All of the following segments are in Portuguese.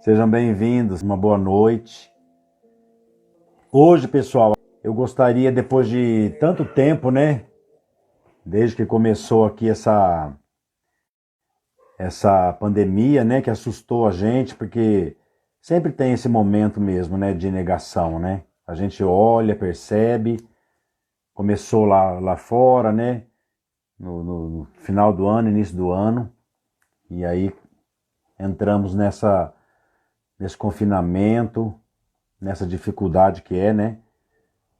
Sejam bem-vindos, uma boa noite. Hoje, pessoal, eu gostaria, depois de tanto tempo, né, desde que começou aqui essa pandemia, né, que assustou a gente, porque sempre tem esse momento mesmo, né, de negação, né? A gente olha, percebe, começou lá fora, né, no final do ano, início do ano, e aí entramos nesse confinamento, nessa dificuldade que é, né,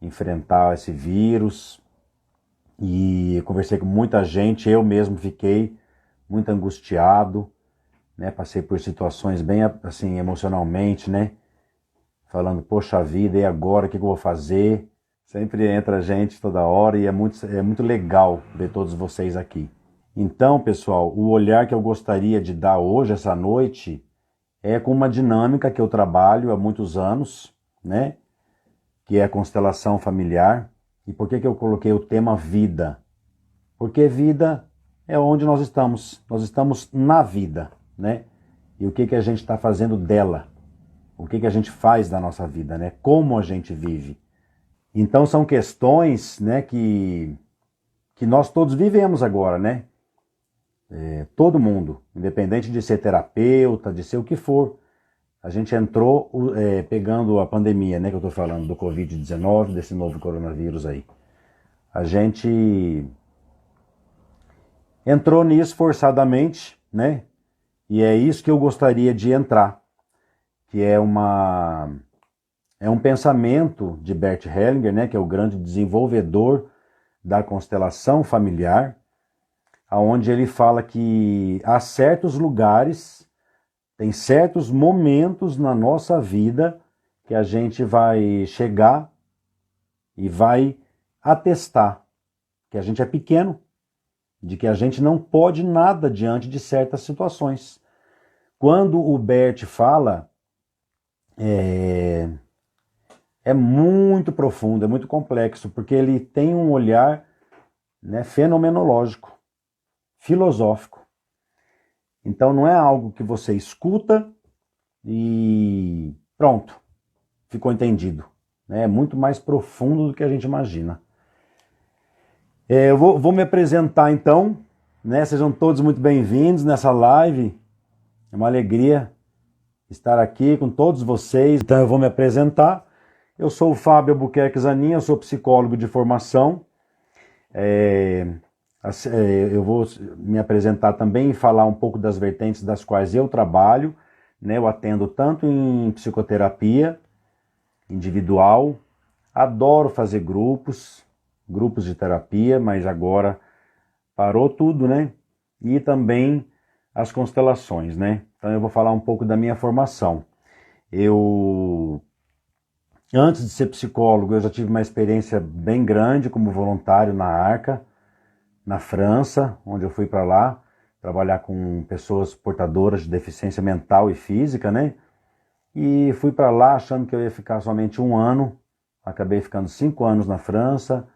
enfrentar esse vírus. E eu conversei com muita gente, eu mesmo fiquei muito angustiado, né? Passei por situações bem assim emocionalmente, né? Falando, poxa vida, e agora o que eu vou fazer? Sempre entra gente toda hora e é muito legal ver todos vocês aqui. Então, pessoal, o olhar que eu gostaria de dar hoje, essa noite, é com uma dinâmica que eu trabalho há muitos anos, né? Que é a constelação familiar. E por que eu coloquei o tema vida? Porque vida é onde nós estamos na vida, né? E o que a gente está fazendo dela? O que a gente faz da nossa vida, né? Como a gente vive? Então são questões, né, que nós todos vivemos agora, né? Todo mundo, independente de ser terapeuta, de ser o que for. A gente entrou pegando a pandemia, né, que eu estou falando, do Covid-19, desse novo coronavírus aí. A gente entrou nisso forçadamente, né? E é isso que eu gostaria de entrar, que é um pensamento de Bert Hellinger, né, que é o grande desenvolvedor da constelação familiar, aonde ele fala que há certos lugares, tem certos momentos na nossa vida que a gente vai chegar e vai atestar que a gente é pequeno, de que a gente não pode nada diante de certas situações. Quando o Bert fala, é muito profundo, é muito complexo, porque ele tem um olhar, né, fenomenológico, filosófico. Então não é algo que você escuta e pronto, ficou entendido. É muito mais profundo do que a gente imagina. Eu vou me apresentar então, né? Sejam todos muito bem-vindos nessa live. É uma alegria estar aqui com todos vocês. Então eu vou me apresentar. Eu sou o Fábio Albuquerque Zanin, eu sou psicólogo de formação. Eu vou me apresentar também e falar um pouco das vertentes das quais eu trabalho, né? Eu atendo tanto em psicoterapia individual, adoro fazer grupos de terapia, mas agora parou tudo, né? E também as constelações, né? Então eu vou falar um pouco da minha formação. Antes de ser psicólogo, eu já tive uma experiência bem grande como voluntário na Arca, na França, onde eu fui para lá trabalhar com pessoas portadoras de deficiência mental e física, né? E fui para lá achando que eu ia ficar somente um ano, acabei ficando 5 anos na França,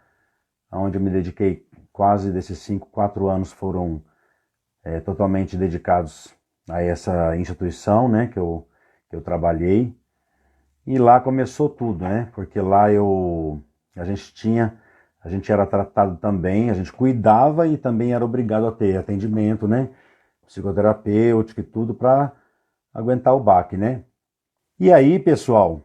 onde eu me dediquei, quase desses 5, 4 anos foram totalmente dedicados a essa instituição, né, que eu trabalhei. E lá começou tudo, né? Porque lá a gente era tratado também, a gente cuidava e também era obrigado a ter atendimento, né? Psicoterapêutico e tudo para aguentar o baque, né? E aí, pessoal,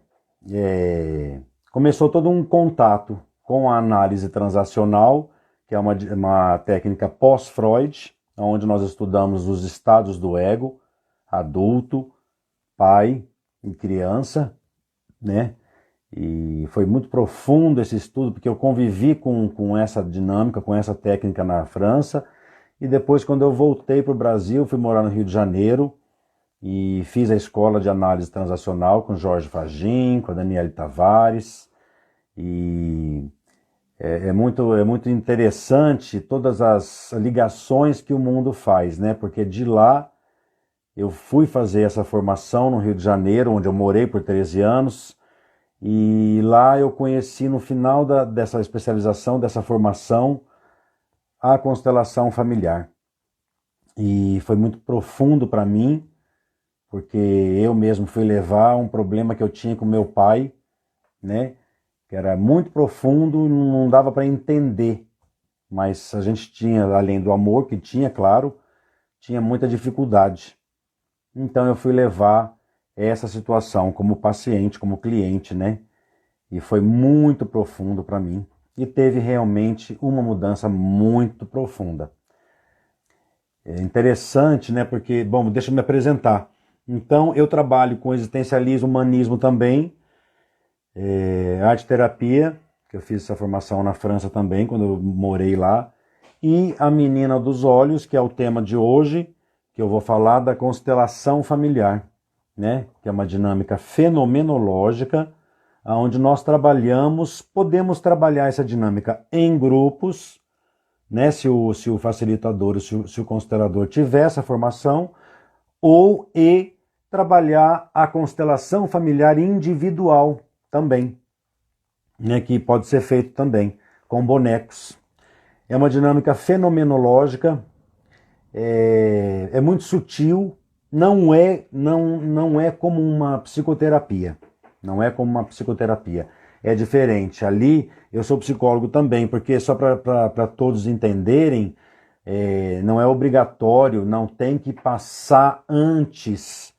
começou todo um contato com a análise transacional, que é uma técnica pós-Freud, onde nós estudamos os estados do ego, adulto, pai e criança, né? E foi muito profundo esse estudo, porque eu convivi com essa dinâmica, com essa técnica na França, e depois, quando eu voltei para o Brasil, fui morar no Rio de Janeiro, e fiz a escola de análise transacional com Jorge Fagin, com a Daniele Tavares, e é muito interessante todas as ligações que o mundo faz, né? Porque de lá eu fui fazer essa formação no Rio de Janeiro, onde eu morei por 13 anos, e lá eu conheci no final dessa especialização, dessa formação, a constelação familiar. E foi muito profundo para mim, porque eu mesmo fui levar um problema que eu tinha com meu pai, né? Que era muito profundo, não dava para entender. Mas a gente tinha, além do amor que tinha, claro, tinha muita dificuldade. Então eu fui levar essa situação como paciente, como cliente, né? E foi muito profundo para mim. E teve realmente uma mudança muito profunda. É interessante, né? Porque, bom, deixa eu me apresentar. Então, eu trabalho com existencialismo, humanismo também, arte terapia, que eu fiz essa formação na França também, quando eu morei lá, e a menina dos olhos, que é o tema de hoje, que eu vou falar da constelação familiar, né? Que é uma dinâmica fenomenológica, onde nós trabalhamos, podemos trabalhar essa dinâmica em grupos, né? Se o facilitador, se o constelador tiver essa formação, ou trabalhar a constelação familiar individual também, né, que pode ser feito também com bonecos. É uma dinâmica fenomenológica, é muito sutil, não é como uma psicoterapia, não é como uma psicoterapia, é diferente. Ali eu sou psicólogo também, porque só para todos entenderem, não é obrigatório, não tem que passar antes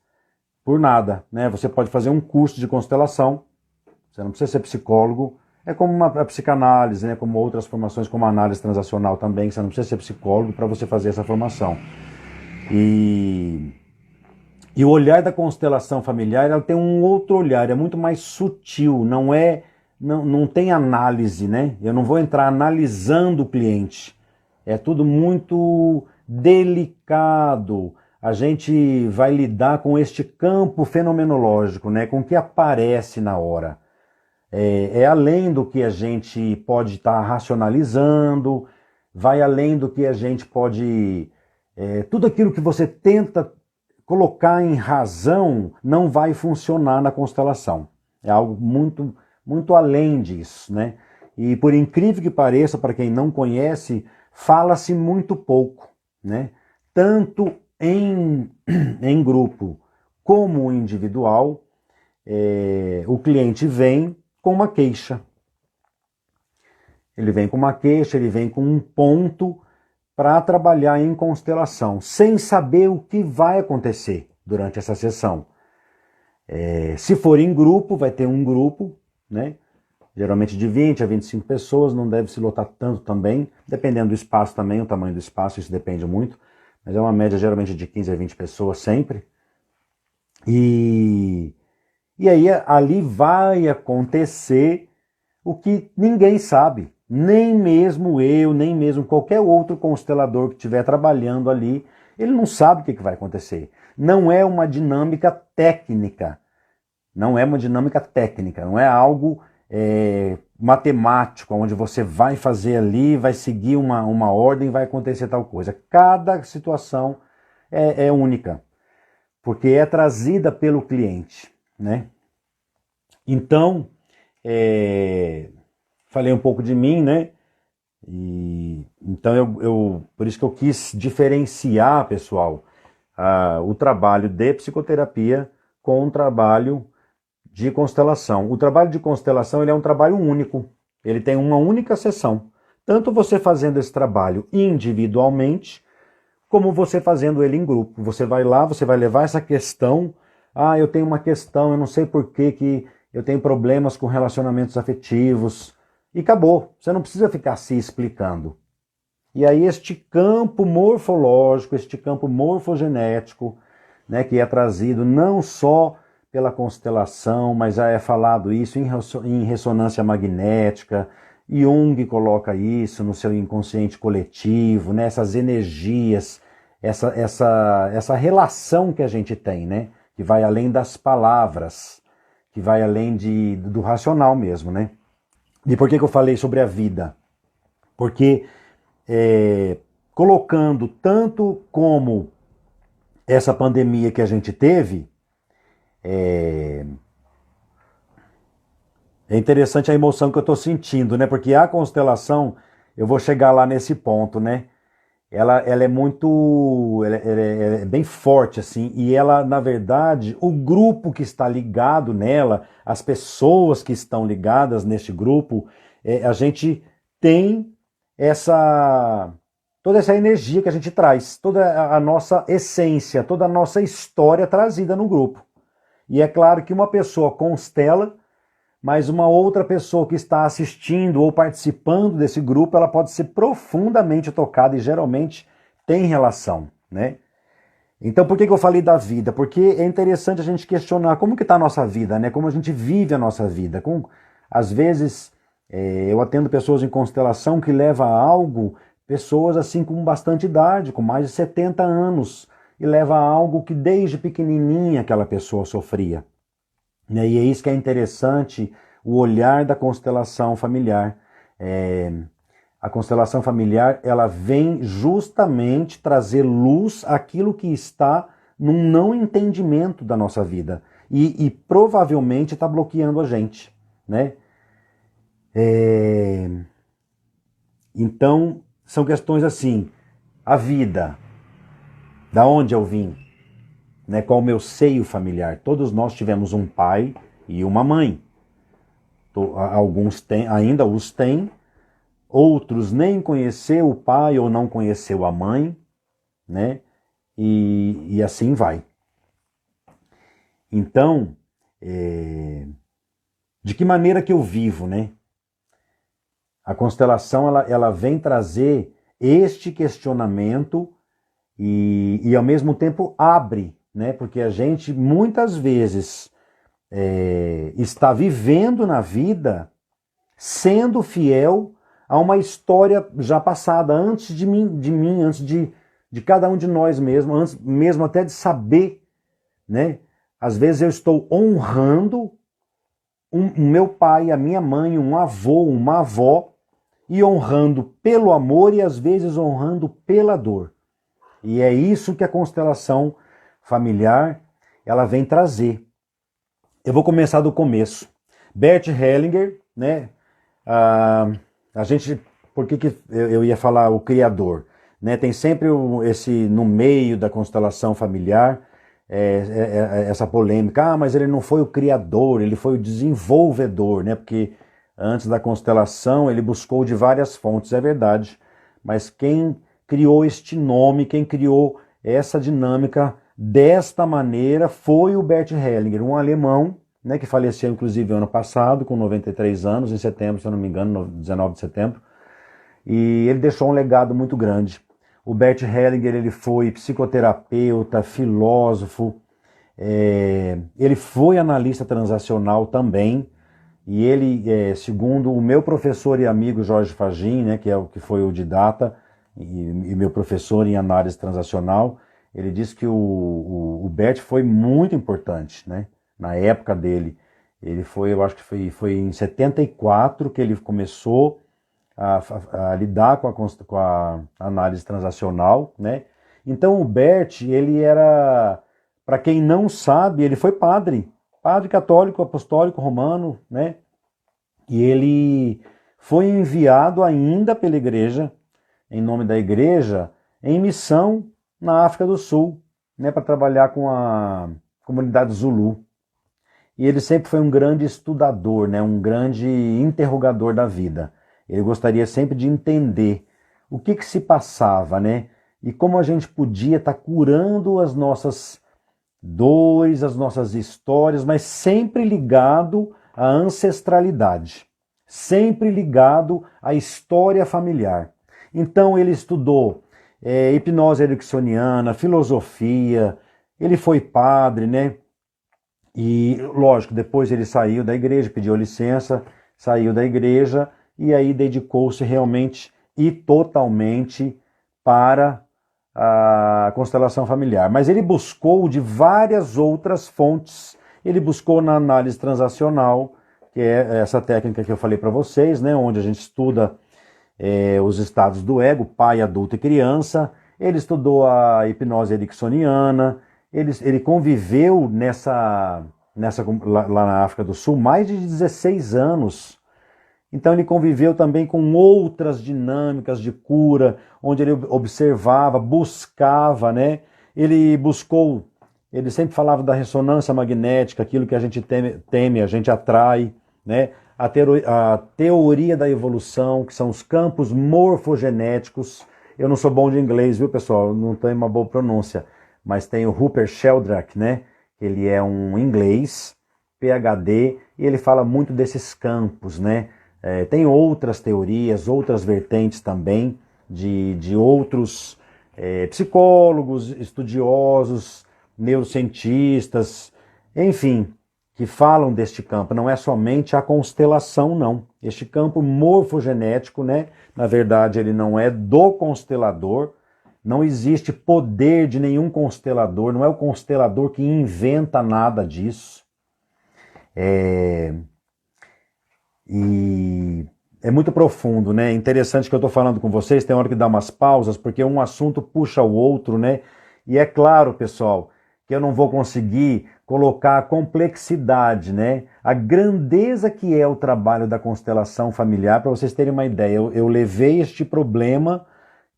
por nada, né? Você pode fazer um curso de constelação, você não precisa ser psicólogo, é como a psicanálise, né? Como outras formações, como a análise transacional também, você não precisa ser psicólogo para você fazer essa formação. E o olhar da constelação familiar, ela tem um outro olhar, é muito mais sutil, não tem análise, né? Eu não vou entrar analisando o cliente. É tudo muito delicado. A gente vai lidar com este campo fenomenológico, né? Com o que aparece na hora. É além do que a gente pode estar racionalizando, vai além do que a gente pode... tudo aquilo que você tenta colocar em razão não vai funcionar na constelação. É algo muito, muito além disso, né? E por incrível que pareça, para quem não conhece, fala-se muito pouco, né? Tanto em grupo como individual, o cliente vem com uma queixa. Ele vem com uma queixa, ele vem com um ponto para trabalhar em constelação, sem saber o que vai acontecer durante essa sessão. Se for em grupo, vai ter um grupo, né? Geralmente de 20 a 25 pessoas, não deve se lotar tanto também, dependendo do espaço também, o tamanho do espaço, isso depende muito, mas é uma média geralmente de 15 a 20 pessoas sempre. E aí ali vai acontecer o que ninguém sabe, nem mesmo eu, nem mesmo qualquer outro constelador que estiver trabalhando ali, ele não sabe o que vai acontecer. Não é uma dinâmica técnica, não é uma dinâmica técnica, não é algo matemático, onde você vai fazer ali, vai seguir uma ordem, vai acontecer tal coisa. Cada situação é única, porque é trazida pelo cliente, né? Então, falei um pouco de mim, né? Então, por isso que eu quis diferenciar, pessoal, o trabalho de psicoterapia com o trabalho de constelação. O trabalho de constelação ele é um trabalho único, ele tem uma única sessão. Tanto você fazendo esse trabalho individualmente, como você fazendo ele em grupo. Você vai lá, você vai levar essa questão, eu tenho uma questão, eu não sei por que eu tenho problemas com relacionamentos afetivos, e acabou. Você não precisa ficar se explicando. E aí este campo morfológico, este campo morfogenético, né, que é trazido não só pela constelação, mas já é falado isso em ressonância magnética, Jung coloca isso no seu inconsciente coletivo, né, essas energias, essa relação que a gente tem, né, que vai além das palavras, que vai além do racional mesmo, né? E por que eu falei sobre a vida? Porque colocando tanto como essa pandemia que a gente teve, é interessante a emoção que eu estou sentindo, né? Porque a constelação, eu vou chegar lá nesse ponto, né? ela é muito, ela é bem forte assim, e ela, na verdade, o grupo que está ligado nela, as pessoas que estão ligadas neste grupo, a gente tem essa, toda essa energia que a gente traz, toda a nossa essência, toda a nossa história trazida no grupo. E é claro que uma pessoa constela, mas uma outra pessoa que está assistindo ou participando desse grupo, ela pode ser profundamente tocada e geralmente tem relação, né? Então, por que eu falei da vida? Porque é interessante a gente questionar como que está a nossa vida, né? Como a gente vive a nossa vida. Às vezes, eu atendo pessoas em constelação que levam a algo, pessoas assim com bastante idade, com mais de 70 anos, e leva a algo que desde pequenininha aquela pessoa sofria. E é isso que é interessante, o olhar da constelação familiar. A constelação familiar, ela vem justamente trazer luz àquilo que está num não entendimento da nossa vida. E provavelmente está bloqueando a gente, né? Então, são questões assim, a vida, da onde eu vim, né? Qual o meu seio familiar? Todos nós tivemos um pai e uma mãe. Alguns têm, ainda os têm, outros nem conheceu o pai ou não conheceu a mãe, né? E assim vai. Então, de que maneira que eu vivo, né? A constelação, ela vem trazer este questionamento e ao mesmo tempo abre, né? Porque a gente muitas vezes está vivendo na vida sendo fiel a uma história já passada, antes de mim, antes de cada um de nós mesmos, antes mesmo até de saber, né? Às vezes eu estou honrando o meu pai, a minha mãe, um avô, uma avó, e honrando pelo amor e às vezes honrando pela dor. E é isso que a constelação familiar ela vem trazer. Eu vou começar do começo. Bert Hellinger, né? A gente, por que eu ia falar o criador? Né? Tem sempre esse, no meio da constelação familiar, essa polêmica, mas ele não foi o criador, ele foi o desenvolvedor, né? Porque antes da constelação ele buscou de várias fontes, é verdade, mas quem criou este nome, quem criou essa dinâmica desta maneira foi o Bert Hellinger, um alemão, né, que faleceu inclusive ano passado, com 93 anos, em setembro, se eu não me engano, 19 de setembro, e ele deixou um legado muito grande. O Bert Hellinger, ele foi psicoterapeuta, filósofo, ele foi analista transacional também, e ele, segundo o meu professor e amigo Jorge Fagin, né, que foi o didata e meu professor em análise transacional, ele disse que o Bert foi muito importante, né, na época dele. Ele foi, eu acho que foi em 74 que ele começou a lidar com a análise transacional, né? Então o Bert, ele era, para quem não sabe, ele foi padre católico, apostólico, romano, né? E ele foi enviado ainda pela igreja, em nome da igreja, em missão na África do Sul, né? Para trabalhar com a comunidade Zulu. E ele sempre foi um grande estudador, né? Um grande interrogador da vida. Ele gostaria sempre de entender o que se passava, né? E como a gente podia estar curando as nossas dores, as nossas histórias, mas sempre ligado à ancestralidade, sempre ligado à história familiar. Então ele estudou hipnose ericksoniana, filosofia, ele foi padre, né? E, lógico, depois ele saiu da igreja, pediu licença, saiu da igreja e aí dedicou-se realmente e totalmente para a constelação familiar. Mas ele buscou de várias outras fontes. Ele buscou na análise transacional, que é essa técnica que eu falei para vocês, né, onde a gente estuda os estados do ego, pai, adulto e criança. Ele estudou a hipnose ericksoniana. Ele conviveu lá na África do Sul mais de 16 anos. Então ele conviveu também com outras dinâmicas de cura, onde ele observava, buscava, né? Ele sempre falava da ressonância magnética, aquilo que a gente teme a gente atrai, né? A teoria da evolução, que são os campos morfogenéticos. Eu não sou bom de inglês, viu, pessoal? Não tenho uma boa pronúncia, mas tem o Rupert Sheldrake, né? Ele é um inglês, PhD, e ele fala muito desses campos, né? Tem outras teorias, outras vertentes também, de outros psicólogos, estudiosos, neurocientistas, enfim, que falam deste campo. Não é somente a constelação, não. Este campo morfogenético, né? Na verdade, ele não é do constelador, não existe poder de nenhum constelador, não é o constelador que inventa nada disso. E é muito profundo, né? Interessante que eu estou falando com vocês, tem hora que dá umas pausas, porque um assunto puxa o outro, né? E é claro, pessoal, que eu não vou conseguir colocar a complexidade, né? A grandeza que é o trabalho da constelação familiar, para vocês terem uma ideia. Eu levei este problema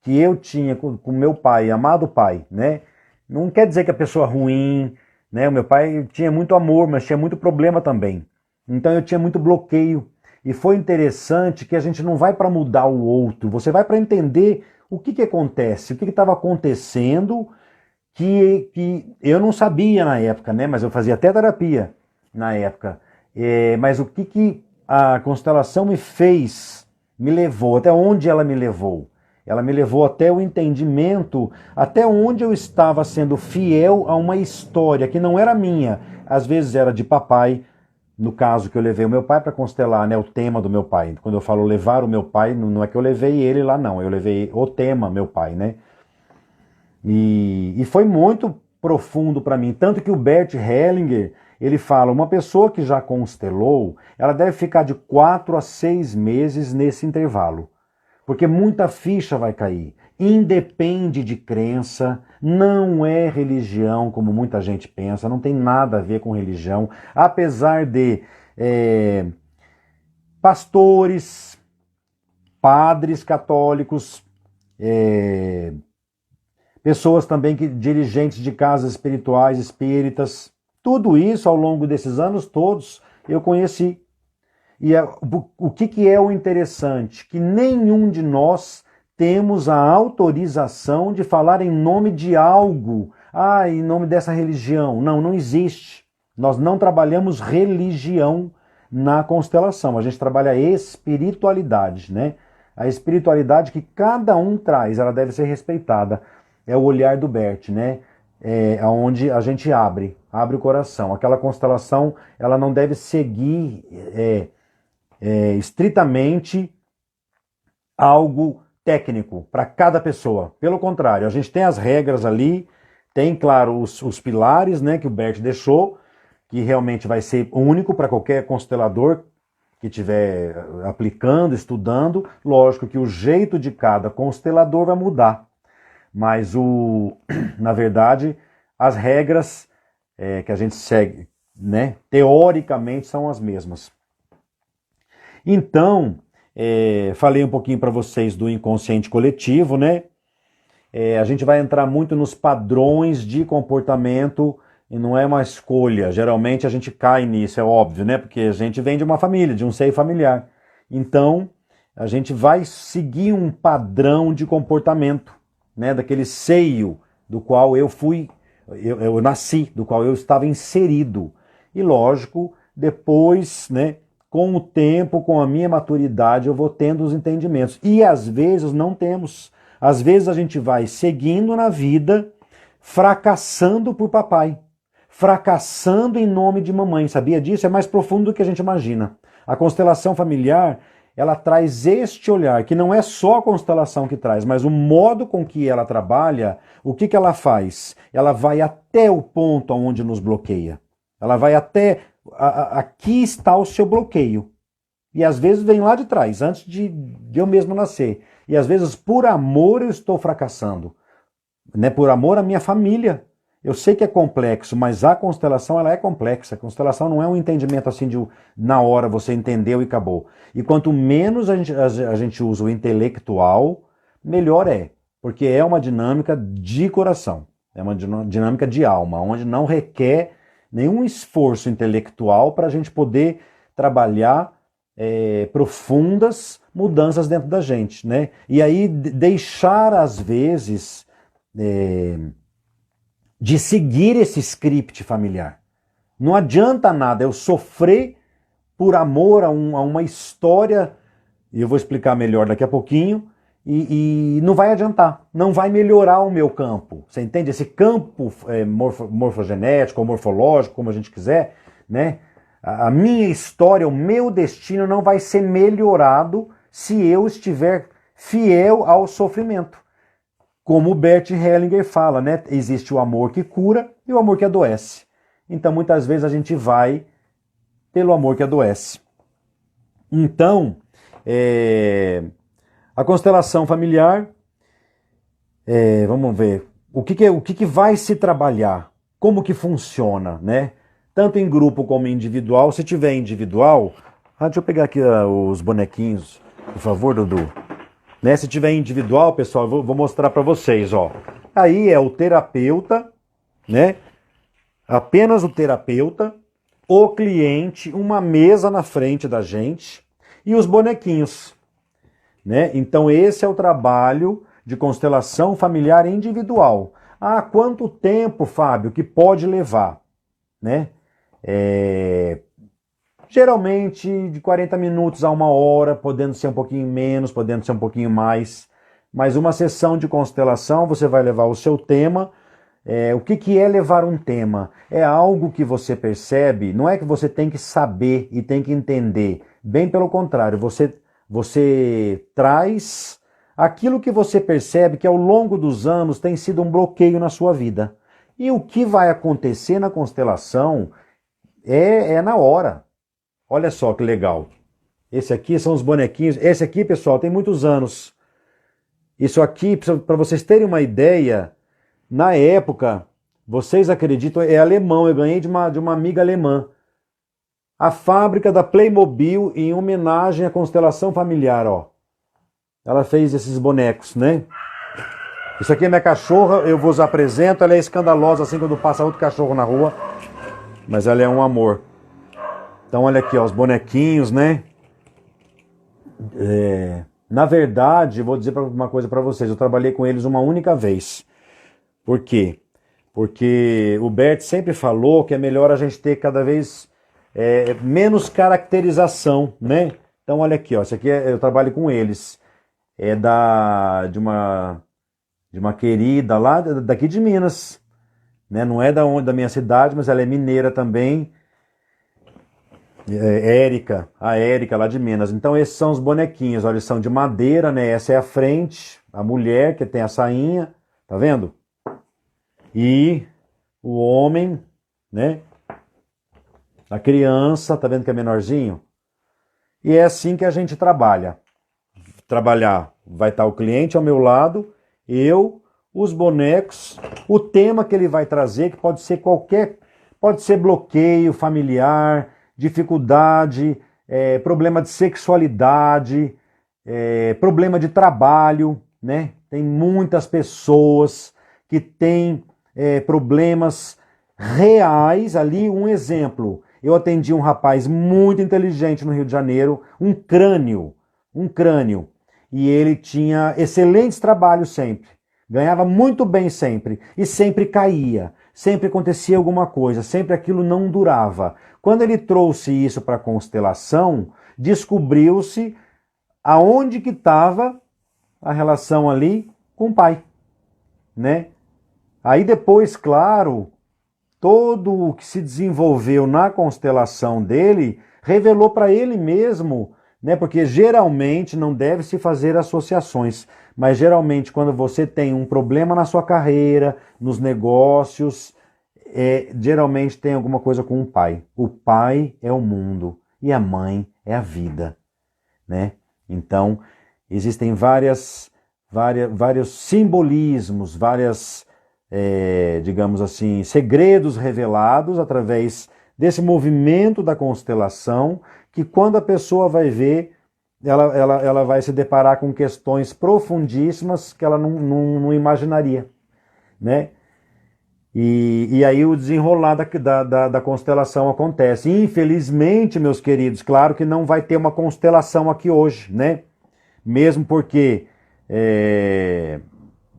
que eu tinha com meu pai, amado pai, né? Não quer dizer que a pessoa é ruim, né? O meu pai tinha muito amor, mas tinha muito problema também. Então eu tinha muito bloqueio. E foi interessante que a gente não vai para mudar o outro, você vai para entender o que acontece, o que estava acontecendo, que eu não sabia na época, né? Mas eu fazia até terapia na época. Mas o que a constelação me fez, me levou, até onde ela me levou? Ela me levou até o entendimento, até onde eu estava sendo fiel a uma história que não era minha, às vezes era de papai. No caso que eu levei o meu pai para constelar, né, o tema do meu pai. Quando eu falo levar o meu pai, não é que eu levei ele lá, não. Eu levei o tema, meu pai, né? E foi muito profundo para mim. Tanto que o Bert Hellinger, ele fala, uma pessoa que já constelou, ela deve ficar de 4 a 6 meses nesse intervalo. Porque muita ficha vai cair. Independe de crença, não é religião, como muita gente pensa, não tem nada a ver com religião. Apesar de pastores, padres católicos, pessoas também, dirigentes de casas espirituais, espíritas, tudo isso ao longo desses anos todos eu conheci. E o que é o interessante? Que nenhum de nós temos a autorização de falar em nome de algo, em nome dessa religião. Não, não existe. Nós não trabalhamos religião na constelação, a gente trabalha espiritualidade, né? A espiritualidade que cada um traz, ela deve ser respeitada. É o olhar do Bert, né? Onde a gente abre o coração. Aquela constelação, ela não deve seguir estritamente algo técnico para cada pessoa. Pelo contrário, a gente tem as regras ali, tem, claro, os pilares, né, que o Bert deixou, que realmente vai ser único para qualquer constelador que estiver aplicando, estudando. Lógico que o jeito de cada constelador vai mudar, mas na verdade as regras que a gente segue, né, teoricamente são as mesmas. Então, falei um pouquinho para vocês do inconsciente coletivo, né? A gente vai entrar muito nos padrões de comportamento e não é uma escolha. Geralmente a gente cai nisso, é óbvio, né? Porque a gente vem de uma família, de um seio familiar. Então, a gente vai seguir um padrão de comportamento, né? Daquele seio do qual eu nasci, do qual eu estava inserido. E lógico, depois, né? Com o tempo, com a minha maturidade, eu vou tendo os entendimentos. E às vezes não temos. Às vezes a gente vai seguindo na vida, fracassando por papai, fracassando em nome de mamãe. Sabia disso? É mais profundo do que a gente imagina. A constelação familiar, ela traz este olhar, que não é só a constelação que traz, mas o modo com que ela trabalha, o que ela faz? Ela vai até o ponto onde nos bloqueia. Ela vai até... Aqui está o seu bloqueio. E às vezes vem lá de trás, antes de eu mesmo nascer. E às vezes, por amor, eu estou fracassando. Né? Por amor à minha família. Eu sei que é complexo, mas a constelação ela é complexa. A constelação não é um entendimento assim de na hora você entendeu e acabou. E quanto menos a gente usa o intelectual, melhor é. Porque é uma dinâmica de coração. É uma dinâmica de alma, onde não requer nenhum esforço intelectual para a gente poder trabalhar profundas mudanças dentro da gente, né? E aí deixar, às vezes, de seguir esse script familiar. Não adianta nada eu sofrer por amor a uma história, e eu vou explicar melhor daqui a pouquinho, e não vai adiantar, não vai melhorar o meu campo. Você entende? Esse campo morfogenético ou morfológico, como a gente quiser, né? A minha história, o meu destino não vai ser melhorado se eu estiver fiel ao sofrimento. Como o Bert Hellinger fala, né? Existe o amor que cura e o amor que adoece. Então, muitas vezes a gente vai pelo amor que adoece. Então, a constelação familiar, vamos ver, o que vai se trabalhar, como que funciona, né? Tanto em grupo como individual. Se tiver individual, deixa eu pegar aqui os bonequinhos, por favor, Dudu. Né? Se tiver individual, pessoal, eu vou mostrar para vocês, ó. Aí é o terapeuta, né? Apenas o terapeuta, o cliente, uma mesa na frente da gente e os bonequinhos, né? Então esse é o trabalho de constelação familiar individual. Quanto tempo, Fábio, que pode levar, né? Geralmente de 40 minutos a 1 hora, podendo ser um pouquinho menos, podendo ser um pouquinho mais. Mas uma sessão de constelação, você vai levar o seu tema. O que é levar um tema? É algo que você percebe, não é que você tem que saber e tem que entender. Bem pelo contrário, você traz aquilo que você percebe que ao longo dos anos tem sido um bloqueio na sua vida. E o que vai acontecer na constelação é na hora. Olha só que legal. Esse aqui são os bonequinhos. Esse aqui, pessoal, tem muitos anos. Isso aqui, para vocês terem uma ideia, na época, vocês acreditam, é alemão. Eu ganhei de uma amiga alemã. A fábrica da Playmobil em homenagem à constelação familiar, ó. Ela fez esses bonecos, né? Isso aqui é minha cachorra, eu vos apresento. Ela é escandalosa assim quando passa outro cachorro na rua. Mas ela é um amor. Então olha aqui, ó, os bonequinhos, né? Na verdade, vou dizer uma coisa para vocês. Eu trabalhei com eles uma única vez. Por quê? Porque o Bert sempre falou que é melhor a gente ter cada vez menos caracterização, né? Então olha aqui, ó, isso aqui eu trabalho com eles. É de uma querida lá daqui de Minas, né? Não é da minha cidade, mas ela é mineira também. Érica, a Érica lá de Minas. Então esses são os bonequinhos, olha, eles são de madeira, né? Essa é a frente, a mulher que tem a sainha, tá vendo? E o homem, né? A criança, tá vendo que é menorzinho? E é assim que a gente trabalha. Trabalhar, vai estar o cliente ao meu lado, eu, os bonecos, o tema que ele vai trazer, que pode ser pode ser bloqueio familiar, dificuldade, problema de sexualidade, problema de trabalho, né? Tem muitas pessoas que têm problemas reais ali. Um exemplo, eu atendi um rapaz muito inteligente no Rio de Janeiro, um crânio, e ele tinha excelentes trabalhos sempre, ganhava muito bem sempre, e sempre caía, sempre acontecia alguma coisa, sempre aquilo não durava. Quando ele trouxe isso para a constelação, descobriu-se aonde que estava a relação ali com o pai, né? Aí depois, claro, todo o que se desenvolveu na constelação dele revelou para ele mesmo, né? Porque geralmente não deve se fazer associações, mas geralmente quando você tem um problema na sua carreira, nos negócios, geralmente tem alguma coisa com o pai. O pai é o mundo e a mãe é a vida, né? Então, existem vários simbolismos, várias digamos assim, segredos revelados através desse movimento da constelação, que quando a pessoa vai ver, ela vai se deparar com questões profundíssimas que ela não imaginaria, né? E aí o desenrolar da constelação acontece. Infelizmente, meus queridos, claro que não vai ter uma constelação aqui hoje, né? Mesmo porque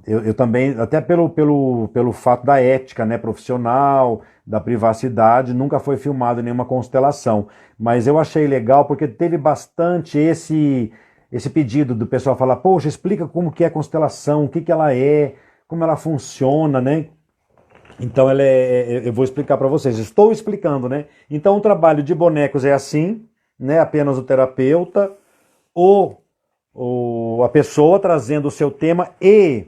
eu também, até pelo fato da ética, né, profissional, da privacidade, nunca foi filmado nenhuma constelação. Mas eu achei legal porque teve bastante esse pedido do pessoal falar, poxa, explica como que é a constelação, o que que ela é, como ela funciona, né? Então eu vou explicar para vocês, estou explicando, né? Então o trabalho de bonecos é assim, né? Apenas o terapeuta ou a pessoa trazendo o seu tema e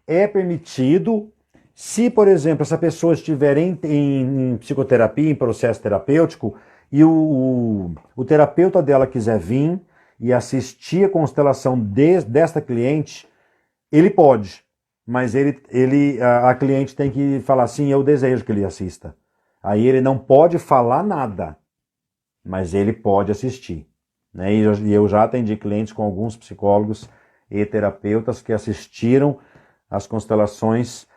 é permitido, se, por exemplo, essa pessoa estiver em psicoterapia, em processo terapêutico, e o terapeuta dela quiser vir e assistir a constelação desta cliente, ele pode, mas a cliente tem que falar assim, eu desejo que ele assista. Aí ele não pode falar nada, mas ele pode assistir. Né? E eu já atendi clientes com alguns psicólogos e terapeutas que assistiram as constelações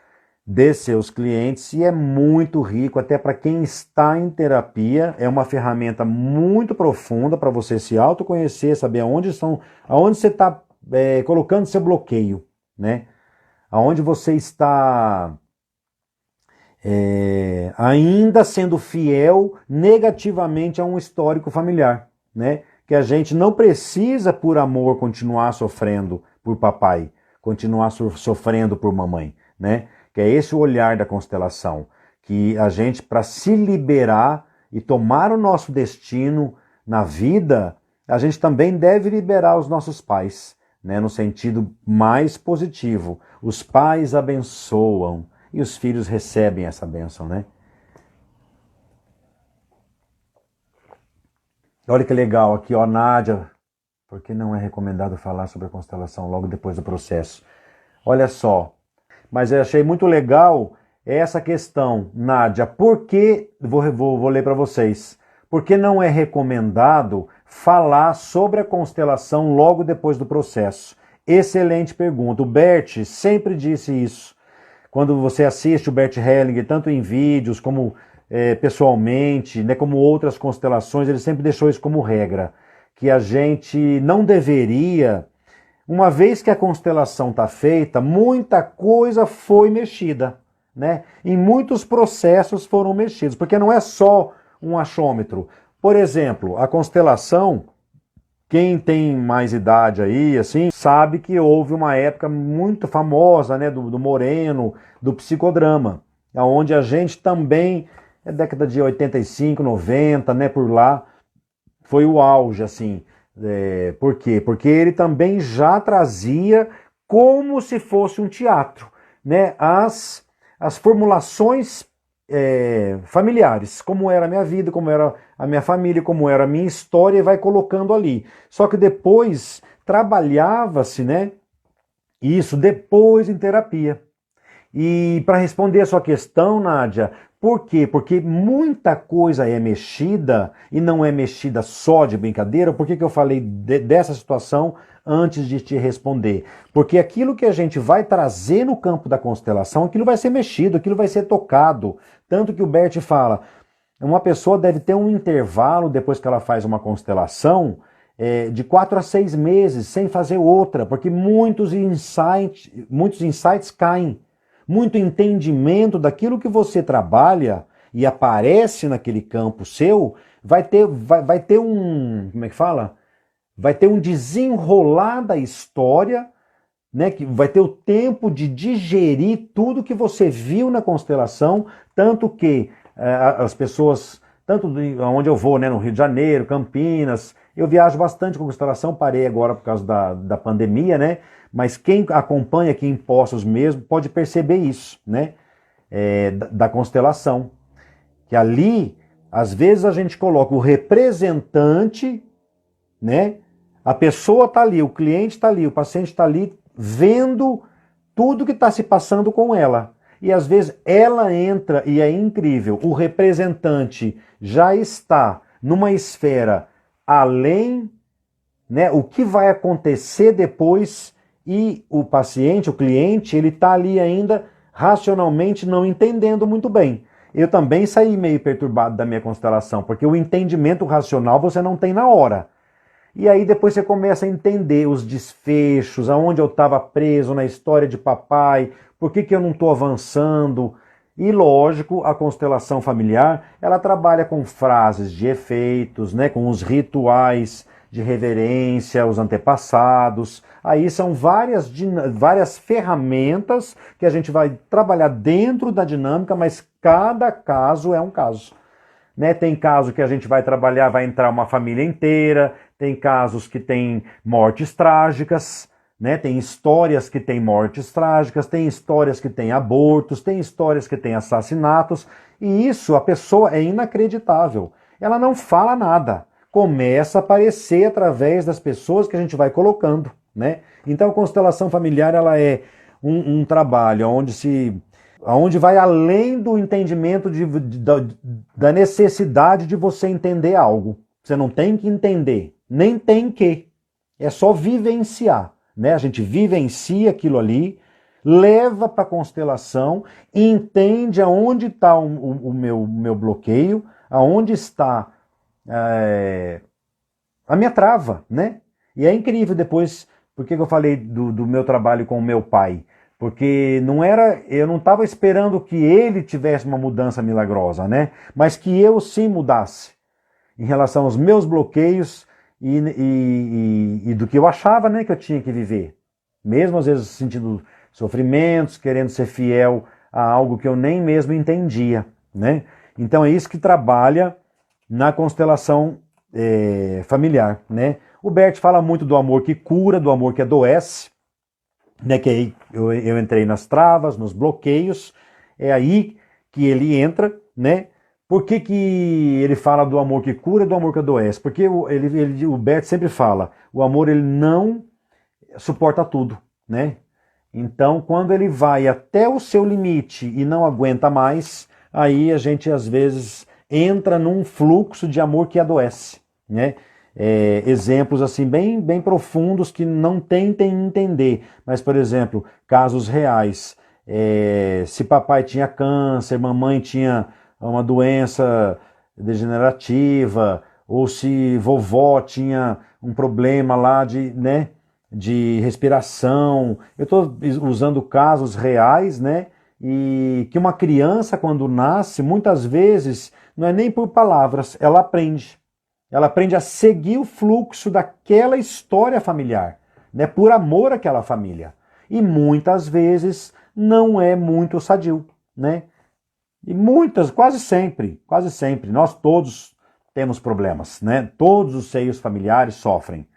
de seus clientes e é muito rico, até para quem está em terapia, é uma ferramenta muito profunda para você se autoconhecer, saber aonde você está colocando seu bloqueio, né? Aonde você está ainda sendo fiel negativamente a um histórico familiar, né? Que a gente não precisa, por amor, continuar sofrendo por papai, continuar sofrendo por mamãe, né? Que é esse o olhar da constelação, que a gente, para se liberar e tomar o nosso destino na vida, a gente também deve liberar os nossos pais, né? No sentido mais positivo. Os pais abençoam e os filhos recebem essa bênção, né? Olha que legal aqui, ó, Nádia. Por que não é recomendado falar sobre a constelação logo depois do processo? Olha só, mas eu achei muito legal essa questão, Nádia. Por que, vou ler para vocês, por que não é recomendado falar sobre a constelação logo depois do processo? Excelente pergunta. O Bert sempre disse isso. Quando você assiste o Bert Hellinger, tanto em vídeos como pessoalmente, né, como outras constelações, ele sempre deixou isso como regra, que a gente não deveria, uma vez que a constelação está feita, muita coisa foi mexida, né? Em muitos processos foram mexidos, porque não é só um achômetro. Por exemplo, a constelação, quem tem mais idade aí, assim, sabe que houve uma época muito famosa, né, do Moreno, do psicodrama, onde a gente também, década de 85, 90, né, por lá, foi o auge, assim. Por quê? Porque ele também já trazia como se fosse um teatro, né, as formulações familiares, como era a minha vida, como era a minha família, como era a minha história, e vai colocando ali. Só que depois trabalhava-se, né, isso depois em terapia. E para responder a sua questão, Nádia, por quê? Porque muita coisa é mexida e não é mexida só de brincadeira. Por que eu falei dessa situação antes de te responder? Porque aquilo que a gente vai trazer no campo da constelação, aquilo vai ser mexido, aquilo vai ser tocado. Tanto que o Bert fala, uma pessoa deve ter um intervalo depois que ela faz uma constelação de 4 a 6 meses sem fazer outra, porque muitos insights caem. Muito entendimento daquilo que você trabalha e aparece naquele campo seu, vai ter um, como é que fala? Vai ter um desenrolar da história, né, que vai ter o tempo de digerir tudo que você viu na constelação, tanto que as pessoas, tanto onde eu vou, né, no Rio de Janeiro, Campinas, eu viajo bastante com constelação, parei agora por causa da pandemia, né? Mas quem acompanha aqui em Poços mesmo pode perceber isso, né? Da constelação. Que ali, às vezes a gente coloca o representante, né? A pessoa está ali, o cliente está ali, o paciente está ali, vendo tudo que está se passando com ela. E às vezes ela entra e é incrível. O representante já está numa esfera além, né? O que vai acontecer depois e o paciente, o cliente, ele está ali ainda racionalmente não entendendo muito bem. Eu também saí meio perturbado da minha constelação, porque o entendimento racional você não tem na hora. E aí depois você começa a entender os desfechos, aonde eu estava preso na história de papai, por que eu não estou avançando. E lógico, a constelação familiar, ela trabalha com frases de efeitos, né, com os rituais de reverência aos antepassados. Aí são várias ferramentas que a gente vai trabalhar dentro da dinâmica, mas cada caso é um caso. Né? Tem caso que a gente vai trabalhar, vai entrar uma família inteira, tem casos que tem mortes trágicas, né? Tem histórias que tem mortes trágicas, tem histórias que tem abortos, tem histórias que tem assassinatos, e isso a pessoa é inacreditável. Ela não fala nada, começa a aparecer através das pessoas que a gente vai colocando, né? Então a constelação familiar ela é um trabalho onde vai além do entendimento da necessidade de você entender algo. Você não tem que entender, nem tem que. É só vivenciar. Né? A gente vivencia aquilo ali, leva para a constelação, entende aonde está o meu bloqueio, aonde está a minha trava. Né? E é incrível depois, por que eu falei do meu trabalho com o meu pai? Porque eu não estava esperando que ele tivesse uma mudança milagrosa, né? Mas que eu sim mudasse em relação aos meus bloqueios e do que eu achava, né, que eu tinha que viver. Mesmo às vezes sentindo sofrimentos, querendo ser fiel a algo que eu nem mesmo entendia, né? Então é isso que trabalha na constelação familiar, né? O Bert fala muito do amor que cura, do amor que adoece, né, que aí eu entrei nas travas, nos bloqueios, é aí que ele entra, né? Por que ele fala do amor que cura e do amor que adoece? Porque o Bert sempre fala, o amor ele não suporta tudo, né? Então, quando ele vai até o seu limite e não aguenta mais, aí a gente às vezes entra num fluxo de amor que adoece, né? Exemplos assim bem profundos que não tentem entender, mas por exemplo, casos reais, se papai tinha câncer, mamãe tinha uma doença degenerativa, ou se vovó tinha um problema lá de respiração. Eu estou usando casos reais, né? E que uma criança, quando nasce, muitas vezes, não é nem por palavras, ela aprende. Ela aprende a seguir o fluxo daquela história familiar, né? Por amor àquela família. E muitas vezes não é muito sadio, né? E quase sempre, nós todos temos problemas, né? Todos os seios familiares sofrem.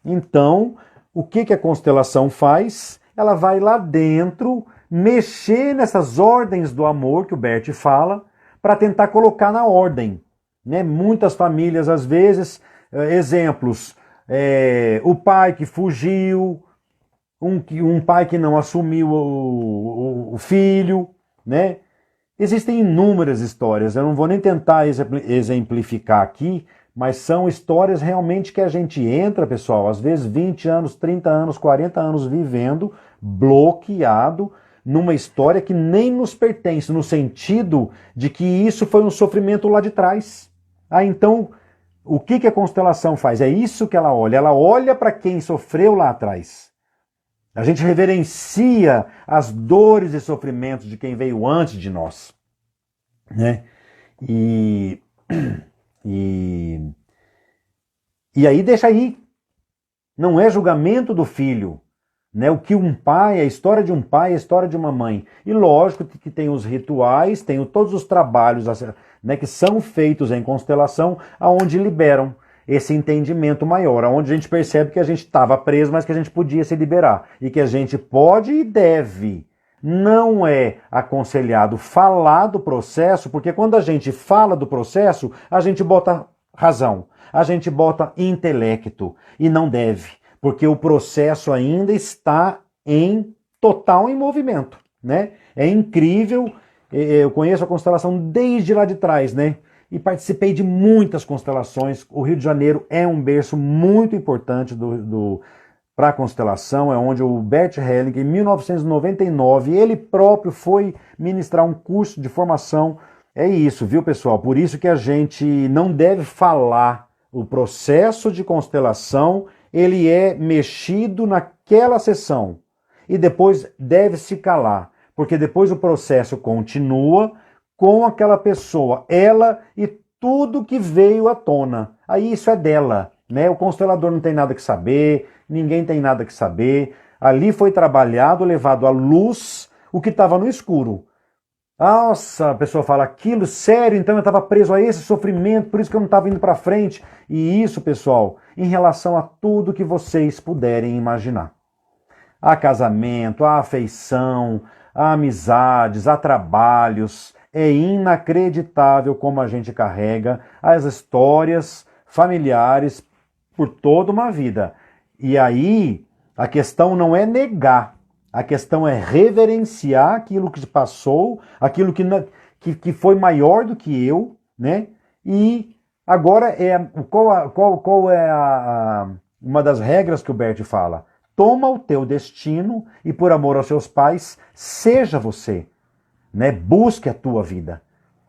Então, o que a constelação faz? Ela vai lá dentro, mexer nessas ordens do amor que o Bert fala, para tentar colocar na ordem. Né? Muitas famílias, às vezes, exemplos, o pai que fugiu, um pai que não assumiu o filho, né? Existem inúmeras histórias, eu não vou nem tentar exemplificar aqui, mas são histórias realmente que a gente entra, pessoal, às vezes 20 anos, 30 anos, 40 anos vivendo, bloqueado, numa história que nem nos pertence, no sentido de que isso foi um sofrimento lá de trás. Então, o que a constelação faz? É isso que ela olha para quem sofreu lá atrás. A gente reverencia as dores e sofrimentos de quem veio antes de nós. Né? E aí deixa aí. Não é julgamento do filho. Né? O que um pai, a história de um pai, a história de uma mãe. E lógico que tem os rituais, tem todos os trabalhos, né, que são feitos em constelação, aonde liberam esse entendimento maior, onde a gente percebe que a gente estava preso, mas que a gente podia se liberar. E que a gente pode e deve. Não é aconselhado falar do processo, porque quando a gente fala do processo, a gente bota razão, a gente bota intelecto, e não deve, porque o processo ainda está total em movimento. né? É incrível, eu conheço a constelação desde lá de trás, né? E participei de muitas constelações. O Rio de Janeiro é um berço muito importante para a constelação, é onde o Bert Hellinger, em 1999, ele próprio foi ministrar um curso de formação. É isso, viu, pessoal? Por isso que a gente não deve falar. O processo de constelação, ele é mexido naquela sessão e depois deve se calar, porque depois o processo continua com aquela pessoa, ela e tudo que veio à tona. Aí isso é dela, né? O constelador não tem nada que saber, ninguém tem nada que saber. Ali foi trabalhado, levado à luz o que estava no escuro. Nossa, a pessoa fala aquilo, sério, então eu estava preso a esse sofrimento, por isso que eu não estava indo para frente. E isso, pessoal, em relação a tudo que vocês puderem imaginar. Há casamento, há afeição, há amizades, há trabalhos. É inacreditável como a gente carrega as histórias familiares por toda uma vida. E aí, a questão não é negar. A questão é reverenciar aquilo que passou, aquilo que foi maior do que eu, né? E agora, qual é uma das regras que o Bert fala? Toma o teu destino e, por amor aos seus pais, seja você, né? Busque a tua vida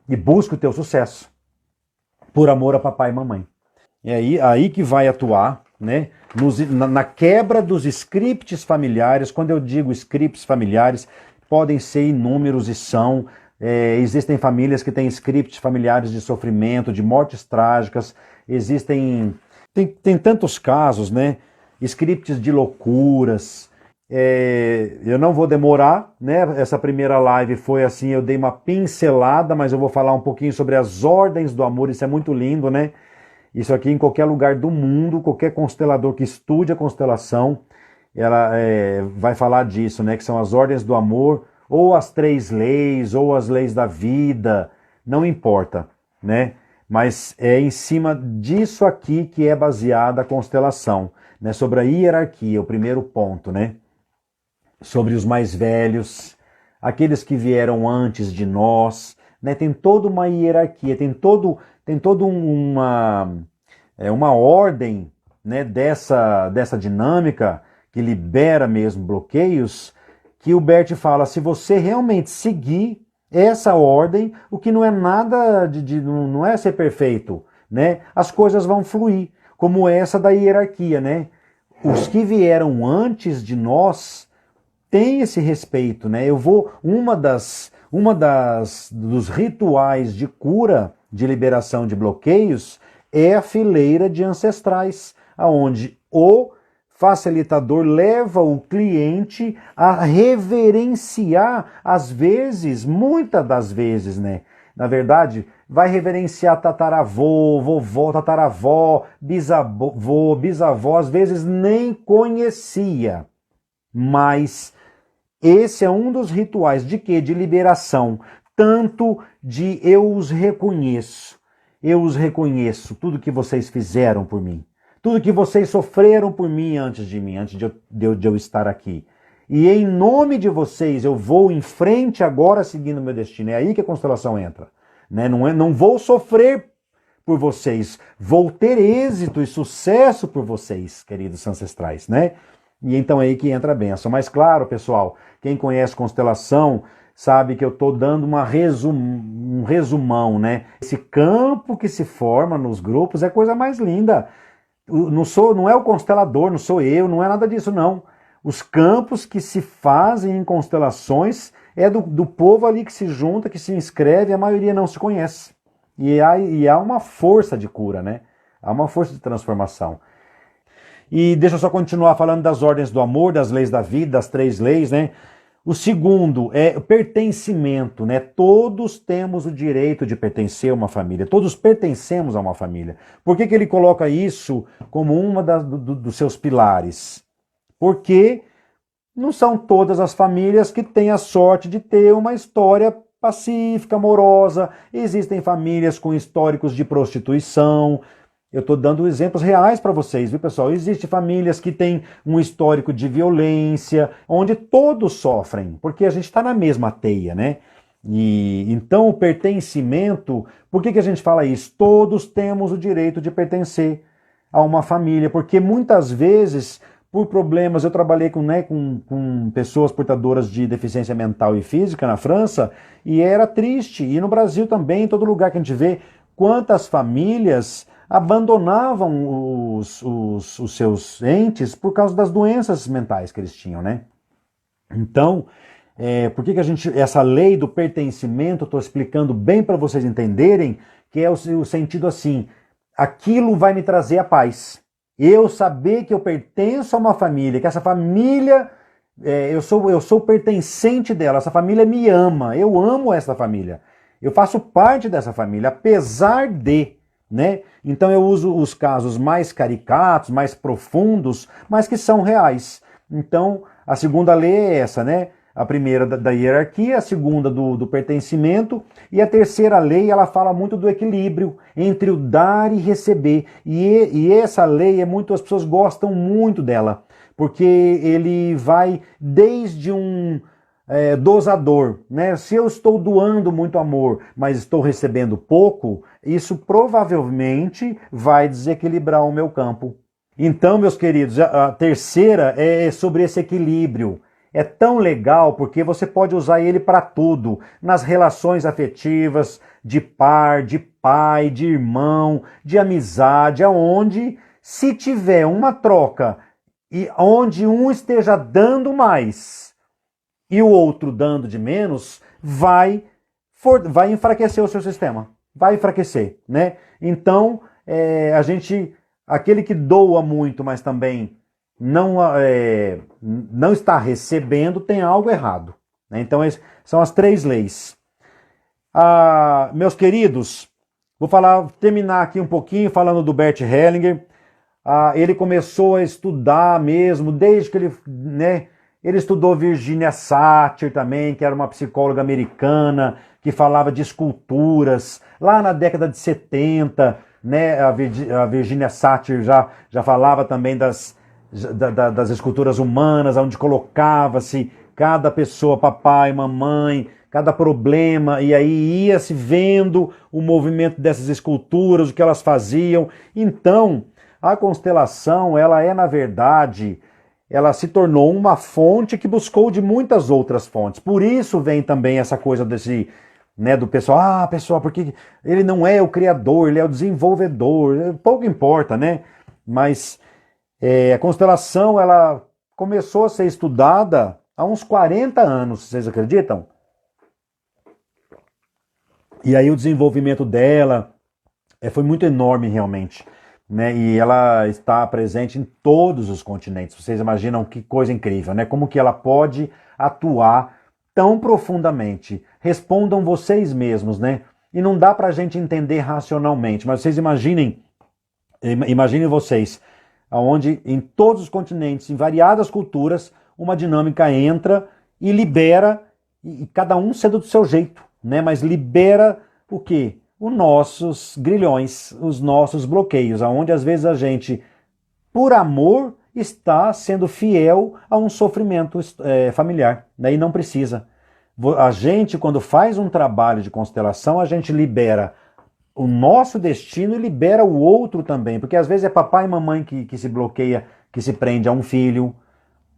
e busque o teu sucesso, por amor a papai e mamãe. É aí que vai atuar, né? Na quebra dos scripts familiares. Quando eu digo scripts familiares, podem ser inúmeros e são. Existem famílias que têm scripts familiares de sofrimento, de mortes trágicas. Tem tantos casos, né? Scripts de loucuras. Eu não vou demorar, né? Essa primeira live foi assim, eu dei uma pincelada, mas eu vou falar um pouquinho sobre as ordens do amor. Isso é muito lindo, né? Isso aqui em qualquer lugar do mundo, qualquer constelador que estude a constelação, ela vai falar disso, né? Que são as ordens do amor, ou as 3 leis, ou as leis da vida, não importa, né? Mas é em cima disso aqui que é baseada a constelação, né? Sobre a hierarquia, o primeiro ponto, né? Sobre os mais velhos, aqueles que vieram antes de nós, né? Tem toda uma hierarquia, tem toda uma ordem, né, dessa dinâmica que libera mesmo bloqueios, que o Bert fala, se você realmente seguir essa ordem, o que não é nada não é ser perfeito, né? As coisas vão fluir, como essa da hierarquia, né? Os que vieram antes de nós têm esse respeito, né? Dos rituais de cura, de liberação de bloqueios, é a fileira de ancestrais, aonde o facilitador leva o cliente a reverenciar, às vezes, muitas das vezes, né? Na verdade, vai reverenciar tataravô, vovó, tataravó, bisavô, bisavó, às vezes nem conhecia, mas esse é um dos rituais de quê? De liberação, tanto de eu os reconheço, tudo que vocês fizeram por mim, tudo que vocês sofreram por mim, antes de eu estar aqui. E em nome de vocês, eu vou em frente agora seguindo meu destino. É aí que a constelação entra, né? Não vou sofrer por vocês, vou ter êxito e sucesso por vocês, queridos ancestrais, né? E então é aí que entra a bênção. Mas claro, pessoal, quem conhece constelação sabe que eu estou dando um resumão, né? Esse campo que se forma nos grupos é a coisa mais linda. Não é o constelador, não sou eu, não é nada disso, não. Os campos que se fazem em constelações é do povo ali que se junta, que se inscreve, a maioria não se conhece. E há uma força de cura, né? Há uma força de transformação. E deixa eu só continuar falando das ordens do amor, das leis da vida, das 3 leis, né? O segundo é o pertencimento, né? Todos temos o direito de pertencer a uma família, todos pertencemos a uma família. Por que ele coloca isso como uma dos seus pilares? Porque não são todas as famílias que têm a sorte de ter uma história pacífica, amorosa. Existem famílias com históricos de prostituição, Eu estou dando exemplos reais para vocês, viu, pessoal? Existem famílias que têm um histórico de violência, onde todos sofrem, porque a gente está na mesma teia, né? E então o pertencimento, por que a gente fala isso? Todos temos o direito de pertencer a uma família, porque muitas vezes, por problemas, eu trabalhei com pessoas portadoras de deficiência mental e física na França, e era triste, e no Brasil também, em todo lugar que a gente vê, quantas famílias abandonavam os seus entes por causa das doenças mentais que eles tinham, né? Então, por que a gente, essa lei do pertencimento, estou explicando bem para vocês entenderem, que é o sentido assim, aquilo vai me trazer a paz. Eu saber que eu pertenço a uma família, que essa família, eu sou pertencente dela, essa família me ama, eu amo essa família. Eu faço parte dessa família, apesar de, né? Então eu uso os casos mais caricatos, mais profundos, mas que são reais. Então, a segunda lei é essa, né? A primeira da hierarquia, a segunda do pertencimento, e a terceira lei, ela fala muito do equilíbrio entre o dar e receber. E essa lei, as pessoas gostam muito dela, porque ele vai desde um dosador, né? Se eu estou doando muito amor, mas estou recebendo pouco, isso provavelmente vai desequilibrar o meu campo. Então, meus queridos, a terceira é sobre esse equilíbrio. É tão legal porque você pode usar ele para tudo, nas relações afetivas, de par, de pai, de irmão, de amizade, aonde, se tiver uma troca e onde um esteja dando mais e o outro dando de menos, vai enfraquecer o seu sistema, vai enfraquecer, né? Então, aquele que doa muito, mas também não está recebendo, tem algo errado, né? Então, são as três leis. Meus queridos, vou terminar aqui um pouquinho falando do Bert Hellinger. Ele começou a estudar mesmo, desde que ele, né, ele estudou Virginia Satir também, que era uma psicóloga americana, que falava de esculturas, lá na década de 70, né, a Virginia Satir já falava também das esculturas humanas, onde colocava-se cada pessoa, papai, mamãe, cada problema, e aí ia-se vendo o movimento dessas esculturas, o que elas faziam. Então, a constelação, na verdade, ela se tornou uma fonte que buscou de muitas outras fontes. Por isso vem também essa coisa do pessoal, porque ele não é o criador, ele é o desenvolvedor, pouco importa, né? Mas a constelação, ela começou a ser estudada há uns 40 anos, vocês acreditam? E aí o desenvolvimento dela foi muito enorme realmente, né? E ela está presente em todos os continentes. Vocês imaginam que coisa incrível, né? Como que ela pode atuar tão profundamente? Respondam vocês mesmos, né? E não dá pra gente entender racionalmente, mas vocês imaginem vocês, onde em todos os continentes, em variadas culturas, uma dinâmica entra e libera, e cada um sendo do seu jeito, né? Mas libera o quê? Os nossos grilhões, os nossos bloqueios, aonde às vezes a gente, por amor, está sendo fiel a um sofrimento familiar, né? E não precisa. A gente, quando faz um trabalho de constelação, a gente libera o nosso destino e libera o outro também, porque às vezes é papai e mamãe que se bloqueia, que se prende a um filho,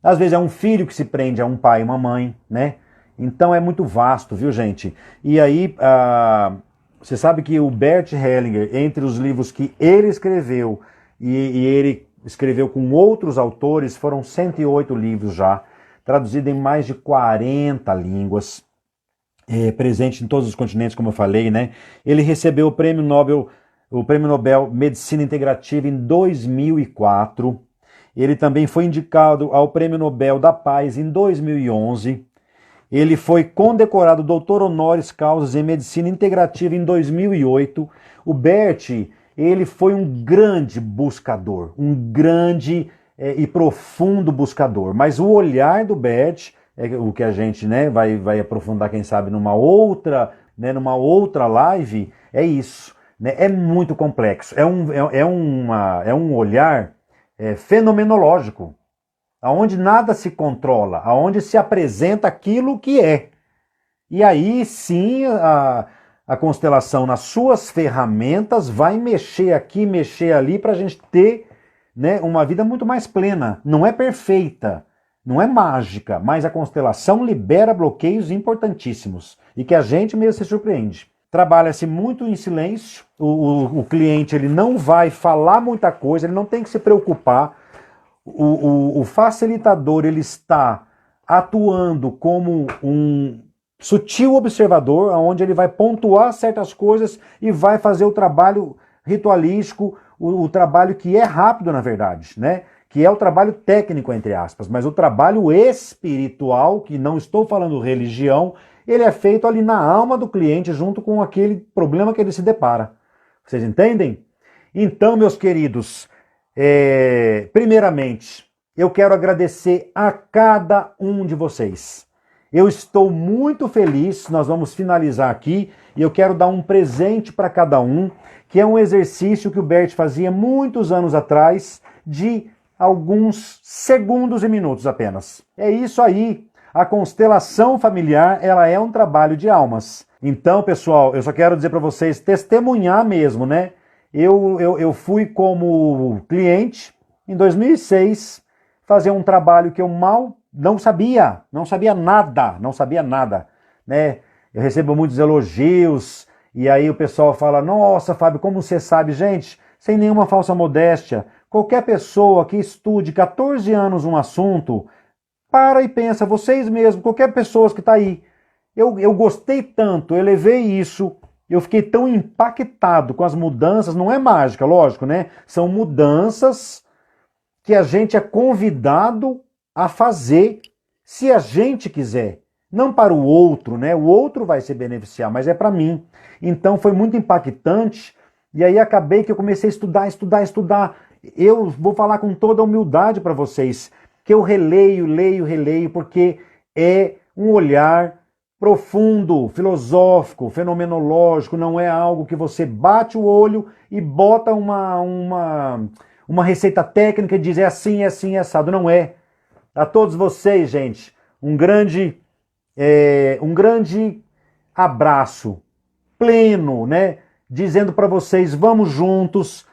às vezes é um filho que se prende a um pai e uma mãe, né? Então é muito vasto, viu, gente? E aí, você sabe que o Bert Hellinger, entre os livros que ele escreveu, e ele escreveu com outros autores, foram 108 livros já, traduzido em mais de 40 línguas, presente em todos os continentes, como eu falei, né? Ele recebeu o Prêmio Nobel Medicina Integrativa em 2004. Ele também foi indicado ao Prêmio Nobel da Paz em 2011. Ele foi condecorado doutor honoris causa em Medicina Integrativa em 2008. O Bert, ele foi um grande buscador, um grande e profundo buscador. Mas o olhar do Bert, o que a gente, né, vai aprofundar, quem sabe, numa outra live, é isso. né? É muito complexo. É um olhar fenomenológico, aonde nada se controla, aonde se apresenta aquilo que é. E aí sim a constelação, nas suas ferramentas, vai mexer aqui, mexer ali, para a gente ter, né, uma vida muito mais plena. Não é perfeita, não é mágica, mas a constelação libera bloqueios importantíssimos e que a gente mesmo se surpreende. Trabalha-se muito em silêncio, o cliente ele não vai falar muita coisa, ele não tem que se preocupar. O facilitador ele está atuando como um sutil observador, onde ele vai pontuar certas coisas e vai fazer o trabalho ritualístico, o trabalho que é rápido, na verdade, né? Que é o trabalho técnico, entre aspas, mas o trabalho espiritual, que não estou falando religião, ele é feito ali na alma do cliente, junto com aquele problema que ele se depara. Vocês entendem? Então, meus queridos, primeiramente, eu quero agradecer a cada um de vocês. Eu estou muito feliz, nós vamos finalizar aqui, e eu quero dar um presente para cada um, que é um exercício que o Bert fazia muitos anos atrás, de alguns segundos e minutos apenas. É isso aí. A constelação familiar, ela é um trabalho de almas. Então, pessoal, eu só quero dizer para vocês, testemunhar mesmo, né? Eu fui como cliente, em 2006, fazer um trabalho que eu não sabia nada, né? Eu recebo muitos elogios, e aí o pessoal fala, nossa, Fábio, como você sabe? Gente, sem nenhuma falsa modéstia, qualquer pessoa que estude 14 anos um assunto, para e pensa, vocês mesmos, qualquer pessoa que está aí, eu gostei tanto, eu levei isso, eu fiquei tão impactado com as mudanças, não é mágica, lógico, né? São mudanças que a gente é convidado a fazer se a gente quiser. Não para o outro, né? O outro vai se beneficiar, mas é para mim. Então foi muito impactante, e aí acabei que eu comecei a estudar. Eu vou falar com toda a humildade para vocês, que eu releio, porque é um olhar profundo, filosófico, fenomenológico, não é algo que você bate o olho e bota uma receita técnica e diz é assim, assado. Não é. A todos vocês, gente, um grande abraço pleno, né? Dizendo para vocês, vamos juntos,